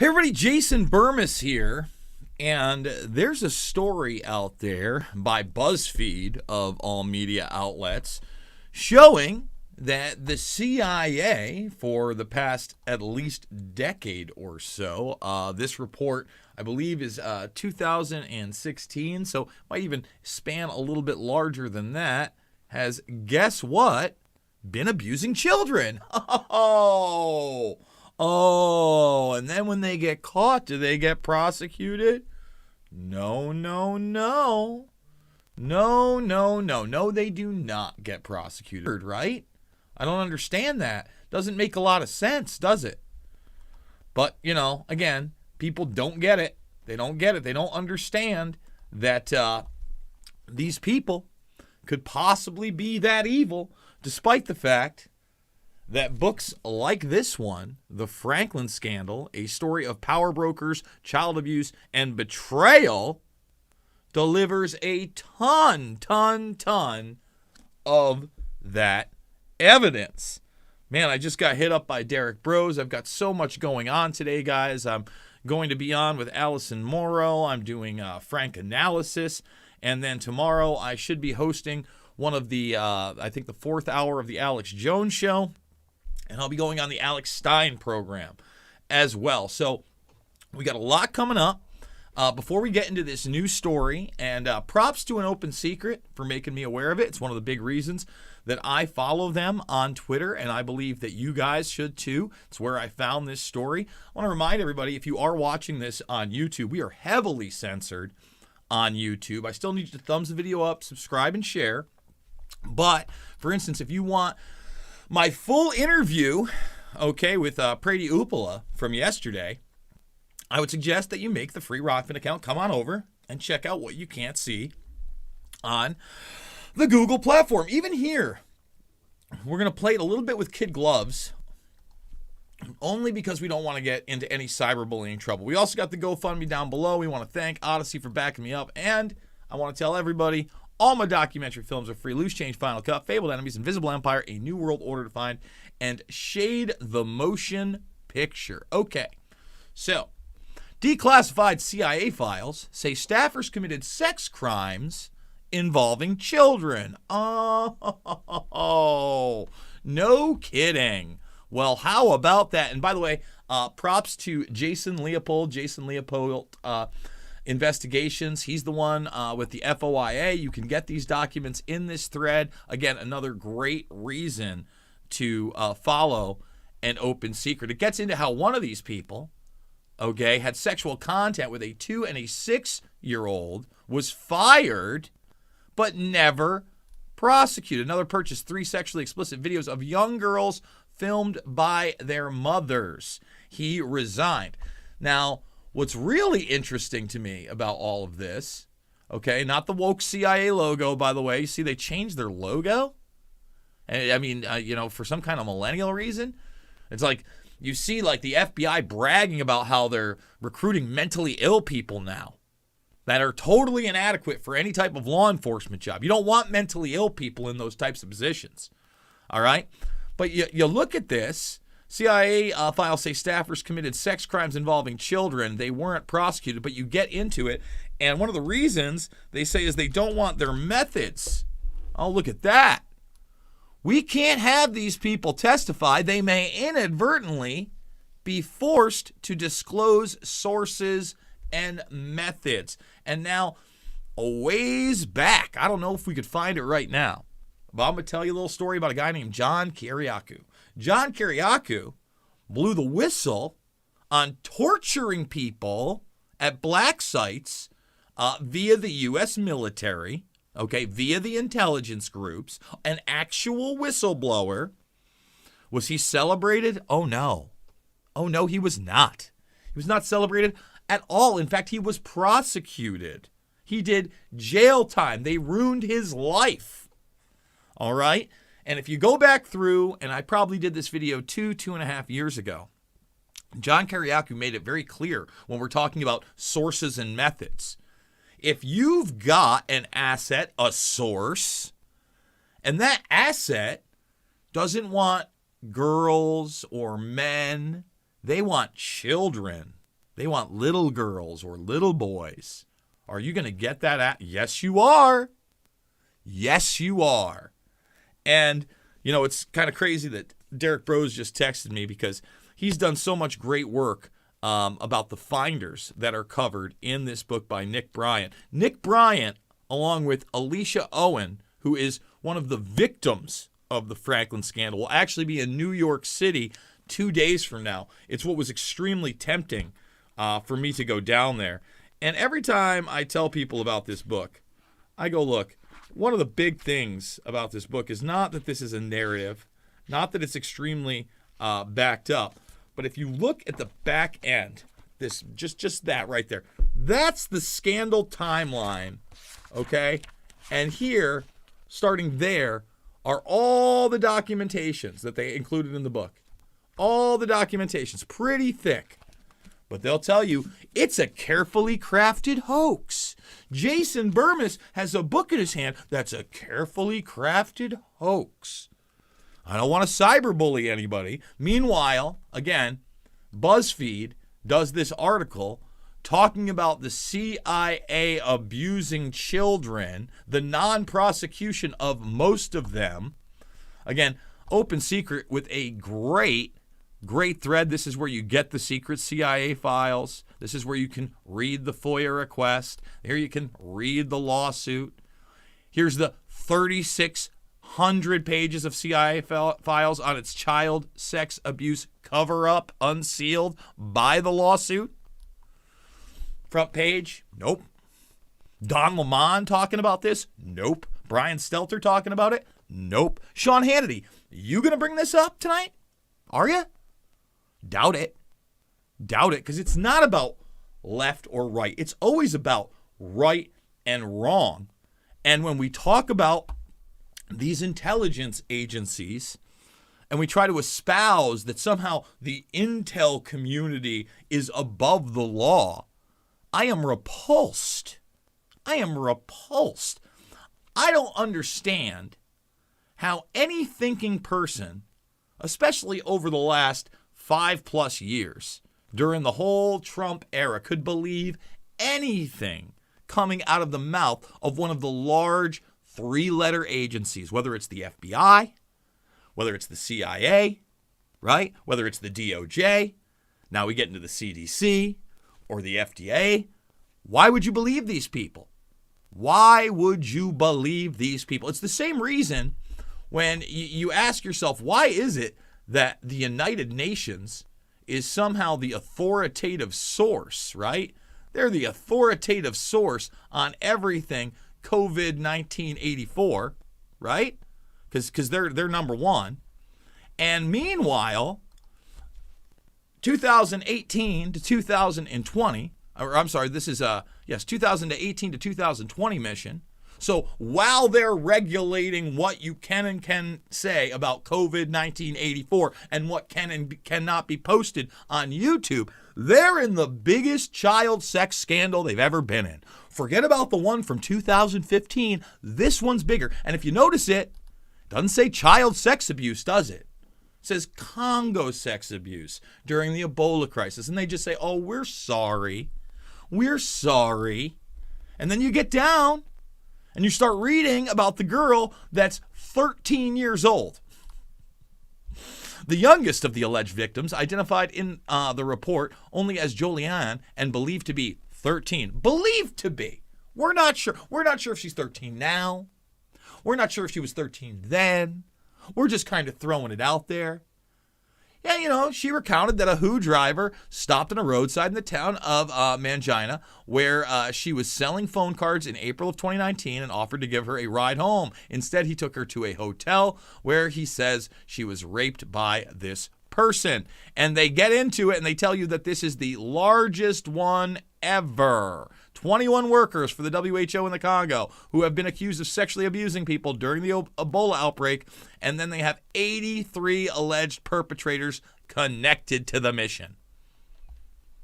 Hey everybody, Jason Burmis here, and there's a story out there by BuzzFeed of all media outlets showing that the CIA for the past at least decade or so, this report I believe is 2016, so might even span a little bit larger than that, has, guess what, been abusing children. Oh, and then when they get caught, do they get prosecuted? No, they do not get prosecuted, right? I don't understand that. Doesn't make a lot of sense, does it? But, again, people don't get it. They don't get it. They don't understand that these people could possibly be that evil, despite the fact that books like this one, The Franklin Scandal, a story of power brokers, child abuse, and betrayal, delivers a ton of that evidence. Man, I just got hit up by Derek Bros. I've got so much going on today, guys. I'm going to be on with Allison Morrow. I'm doing Frank Analysis. And then tomorrow I should be hosting one of the, I think the fourth hour of the Alex Jones Show. And I'll be going on the Alex Stein program as well. So we got a lot coming up. Before we get into this new story, and props to An Open Secret for making me aware of it. It's one of the big reasons that I follow them on Twitter, and I believe that you guys should too. It's where I found this story. I want to remind everybody, if you are watching this on YouTube, we are heavily censored on YouTube. I still need you to thumbs the video up, subscribe, and share. But, for instance, if you want my full interview, with Prady Upala from yesterday, I would suggest that you make the free Rockfin account. Come on over and check out what you can't see on the Google platform. Even here, we're going to play it a little bit with kid gloves, only because we don't want to get into any cyberbullying trouble. We also got the GoFundMe down below. We want to thank Odyssey for backing me up, and I want to tell everybody, all my documentary films are free. Loose Change, Final Cut, Fabled Enemies, Invisible Empire, A New World Order to Find, and Shade the Motion Picture. Okay, so declassified CIA files say staffers committed sex crimes involving children. Oh, no kidding. Well, how about that? And by the way, props to Jason Leopold Investigations. He's the one with the FOIA. You can get these documents in this thread. Again, another great reason to follow An Open Secret. It gets into how one of these people, had sexual contact with a 2 and a 6-year-old, was fired, but never prosecuted. Another purchased 3 sexually explicit videos of young girls filmed by their mothers. He resigned. Now, what's really interesting to me about all of this, not the woke CIA logo, by the way. You see, they changed their logo. And I mean, for some kind of millennial reason. It's like you see like the FBI bragging about how they're recruiting mentally ill people now that are totally inadequate for any type of law enforcement job. You don't want mentally ill people in those types of positions. All right? But you look at this. CIA files say staffers committed sex crimes involving children. They weren't prosecuted, but you get into it. And one of the reasons they say is they don't want their methods. Oh, look at that. We can't have these people testify. They may inadvertently be forced to disclose sources and methods. And now, a ways back, I don't know if we could find it right now, but I'm going to tell you a little story about a guy named John Kiriakou. John Kiriakou blew the whistle on torturing people at black sites via the U.S. military, via the intelligence groups. An actual whistleblower. Was he celebrated? Oh, no, he was not. He was not celebrated at all. In fact, he was prosecuted. He did jail time. They ruined his life. All right? And if you go back through, and I probably did this video 2.5 years ago, John Kiriakou made it very clear when we're talking about sources and methods. If you've got an asset, a source, and that asset doesn't want girls or men, they want children. They want little girls or little boys. Are you going to get that at? Yes, you are. Yes, you are. And, you know, it's kind of crazy that Derek Brose just texted me because he's done so much great work about the finders that are covered in this book by Nick Bryant. Nick Bryant, along with Alicia Owen, who is one of the victims of the Franklin scandal, will actually be in New York City 2 days from now. It's what was extremely tempting for me to go down there. And every time I tell people about this book, I go, look, one of the big things about this book is not that this is a narrative, not that it's extremely backed up, but if you look at the back end, this just that right there, that's the scandal timeline, okay? And here, starting there, are all the documentations that they included in the book. All the documentations, pretty thick. But they'll tell you, it's a carefully crafted hoax. Jason Bermas has a book in his hand that's a carefully crafted hoax. I don't want to cyberbully anybody. Meanwhile, again, BuzzFeed does this article talking about the CIA abusing children, the non-prosecution of most of them. Again, Open Secret with a great thread. This is where you get the secret CIA files. This is where you can read the FOIA request. Here you can read the lawsuit. Here's the 3,600 pages of CIA files on its child sex abuse cover-up, unsealed by the lawsuit. Front page? Nope. Don Lemon talking about this? Nope. Brian Stelter talking about it? Nope. Sean Hannity, you going to bring this up tonight? Are you? Doubt it. Doubt it, because it's not about left or right. It's always about right and wrong. And when we talk about these intelligence agencies and we try to espouse that somehow the intel community is above the law, I am repulsed. I am repulsed. I don't understand how any thinking person, especially over the last 5+ years, during the whole Trump era, could believe anything coming out of the mouth of one of the large 3-letter agencies, whether it's the FBI, whether it's the CIA, right? Whether it's the DOJ. Now we get into the CDC or the FDA. Why would you believe these people? Why would you believe these people? It's the same reason when you ask yourself, why is it that the United Nations is somehow the authoritative source, right? They're the authoritative source on everything COVID-19 84, right? Because they're number one. And meanwhile, 2018 to 2020, or I'm sorry, this is 2018 to 2020 mission. So while they're regulating what you can and can say about COVID-19 84 and what can and cannot be posted on YouTube, they're in the biggest child sex scandal they've ever been in. Forget about the one from 2015. This one's bigger. And if you notice it doesn't say child sex abuse, does it? It says Congo sex abuse during the Ebola crisis. And they just say, oh, we're sorry. We're sorry. And then you get down and you start reading about the girl that's 13 years old. The youngest of the alleged victims, identified in the report only as Julianne and believed to be 13. Believed to be. We're not sure. We're not sure if she's 13 now. We're not sure if she was 13 then. We're just kind of throwing it out there. Yeah, she recounted that a Who driver stopped on a roadside in the town of Mangina where she was selling phone cards in April of 2019 and offered to give her a ride home. Instead, he took her to a hotel where he says she was raped by this person. And they get into it and they tell you that this is the largest one ever. 21 workers for the WHO in the Congo who have been accused of sexually abusing people during the Ebola outbreak, and then they have 83 alleged perpetrators connected to the mission.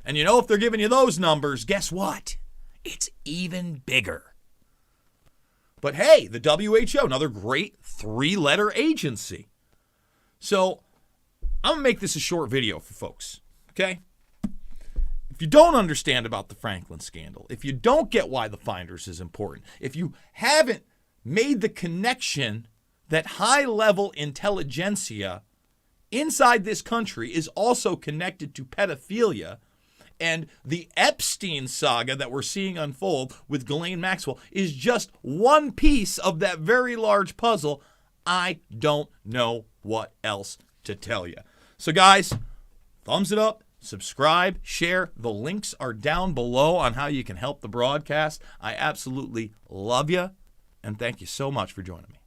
And if they're giving you those numbers, guess what? It's even bigger. But hey, the WHO, another great 3-letter agency. So I'm going to make this a short video for folks, okay? If you don't understand about the Franklin scandal, if you don't get why the Finders is important, if you haven't made the connection that high-level intelligentsia inside this country is also connected to pedophilia, and the Epstein saga that we're seeing unfold with Ghislaine Maxwell is just one piece of that very large puzzle, I don't know what else to tell you. So guys, thumbs it up, subscribe, share. The links are down below on how you can help the broadcast. I absolutely love you, and thank you so much for joining me.